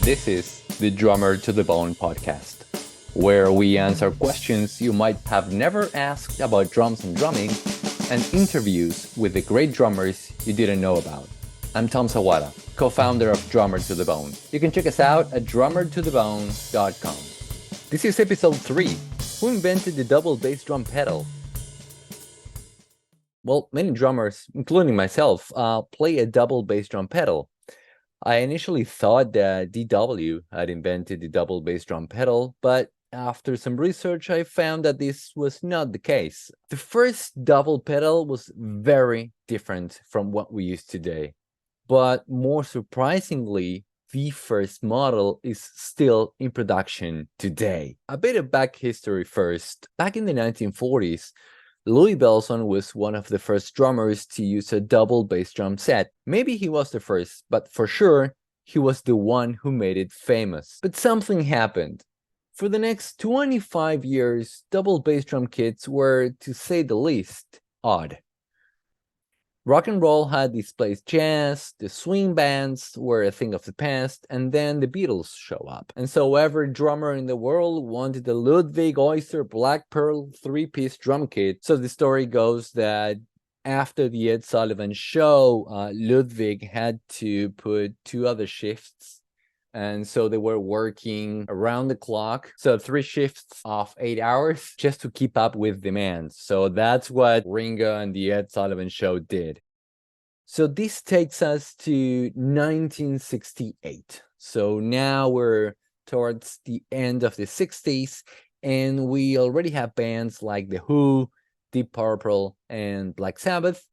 This is the Drummer to the Bone podcast, where we answer questions you might have never asked about drums and drumming, and interviews with the great drummers you didn't know about. I'm Tom Sawada, co-founder of Drummer to the Bone. You can check us out at drummertothebone.com. This is episode 3. Who invented the double bass drum pedal? Well, many drummers, including myself, play a double bass drum pedal. I initially thought that DW had invented the double bass drum pedal, but after some research, I found that this was not the case. The first double pedal was very different from what we use today. But more surprisingly, the first model is still in production today. A bit of back history first. Back in the 1940s, Louis Bellson was one of the first drummers to use a double bass drum set. Maybe he was the first, but for sure, he was the one who made it famous. But something happened. For the next 25 years, double bass drum kits were, to say the least, odd. Rock and roll had displaced jazz, the swing bands were a thing of the past, and then the Beatles show up. And so every drummer in the world wanted the Ludwig Oyster Black Pearl 3-piece drum kit. So the story goes that after the Ed Sullivan show, Ludwig had to put 2 other shifts. And so they were working around the clock. So 3 shifts of 8 hours just to keep up with demand. So that's what Ringo and the Ed Sullivan Show did. So this takes us to 1968. So now we're towards the end of the 60s, and we already have bands like The Who, Deep Purple, and Black Sabbath,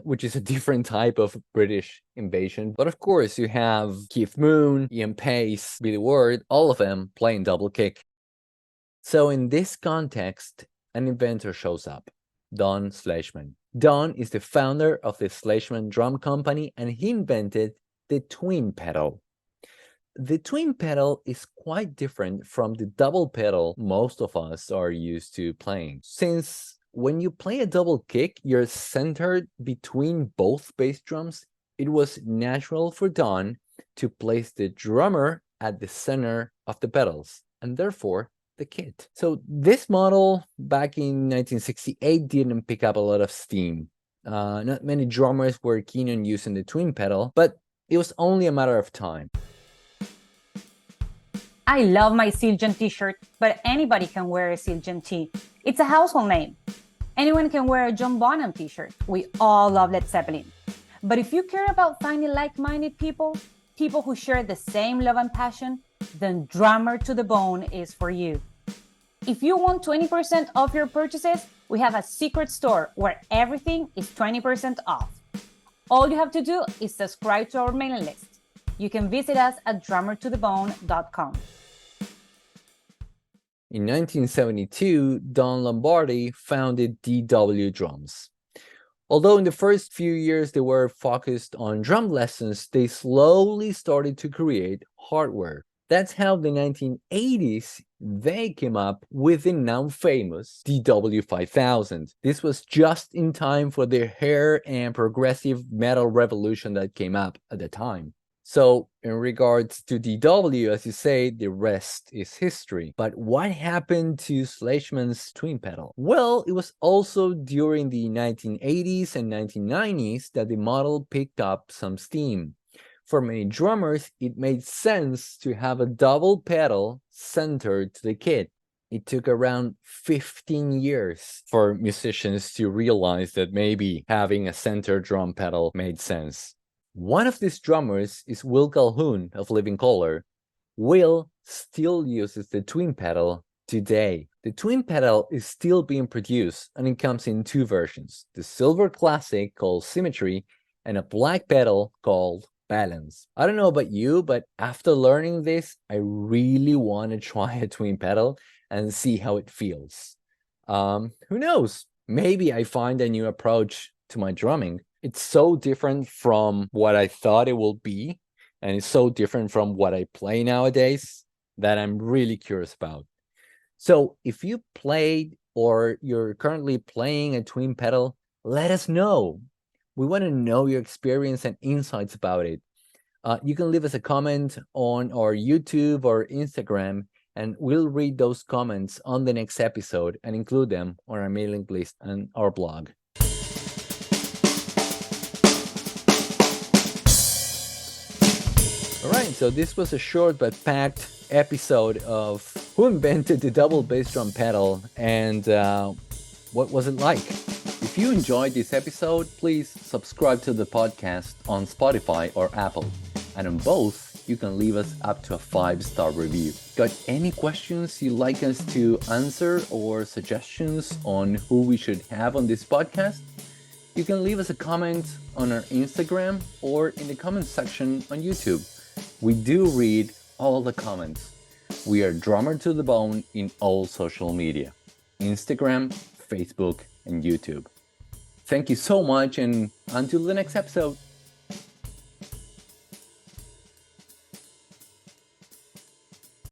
which is a different type of British invasion. But of course, you have Keith Moon, Ian Pace, Billy Ward, all of them playing double kick. So in this context, an inventor shows up, Don Schlesman. Don is the founder of the Schlesman Drum Company, and he invented the twin pedal. The twin pedal is quite different from the double pedal most of us are used to playing. Since when you play a double kick, you're centered between both bass drums, it was natural for Don to place the drummer at the center of the pedals, and therefore the kit. So this model back in 1968 didn't pick up a lot of steam. Not many drummers were keen on using the twin pedal, but it was only a matter of time. I love my Zildjian t-shirt, but anybody can wear a Zildjian tee. It's a household name. Anyone can wear a John Bonham t-shirt. We all love Led Zeppelin. But if you care about finding like-minded people who share the same love and passion, then Drummer to the Bone is for you. If you want 20% off your purchases, we have a secret store where everything is 20% off. All you have to do is subscribe to our mailing list. You can visit us at drummertothebone.com. In 1972, Don Lombardi founded DW Drums. Although in the first few years they were focused on drum lessons, they slowly started to create hardware. That's how the 1980s they came up with the now famous DW5000. This was just in time for the hair and progressive metal revolution that came up at the time. So in regards to DW, as you say, the rest is history. But what happened to Schlesman's twin pedal? Well, it was also during the 1980s and 1990s that the model picked up some steam. For many drummers, it made sense to have a double pedal centered to the kit. It took around 15 years for musicians to realize that maybe having a center drum pedal made sense. One of these drummers is Will Calhoun of Living Colour. Will still uses the twin pedal today. The twin pedal is still being produced, and it comes in 2 versions, the silver classic called Symmetry and a black pedal called Balance. I don't know about you, but after learning this, I really want to try a twin pedal and see how it feels. Who knows? Maybe I find a new approach to my drumming. It's so different from what I thought it will be, and it's so different from what I play nowadays that I'm really curious about. So if you played or you're currently playing a twin pedal, let us know. We want to know your experience and insights about it. You can leave us a comment on our YouTube or Instagram, and we'll read those comments on the next episode and include them on our mailing list and our blog. All right, so this was a short but packed episode of who invented the double bass drum pedal and what was it like. If you enjoyed this episode, please subscribe to the podcast on Spotify or Apple. And on both, you can leave us up to a 5-star review. Got any questions you'd like us to answer or suggestions on who we should have on this podcast? You can leave us a comment on our Instagram or in the comment section on YouTube. We do read all the comments. We are Drummer to the Bone in all social media: Instagram, Facebook, and YouTube. Thank you so much, and until the next episode.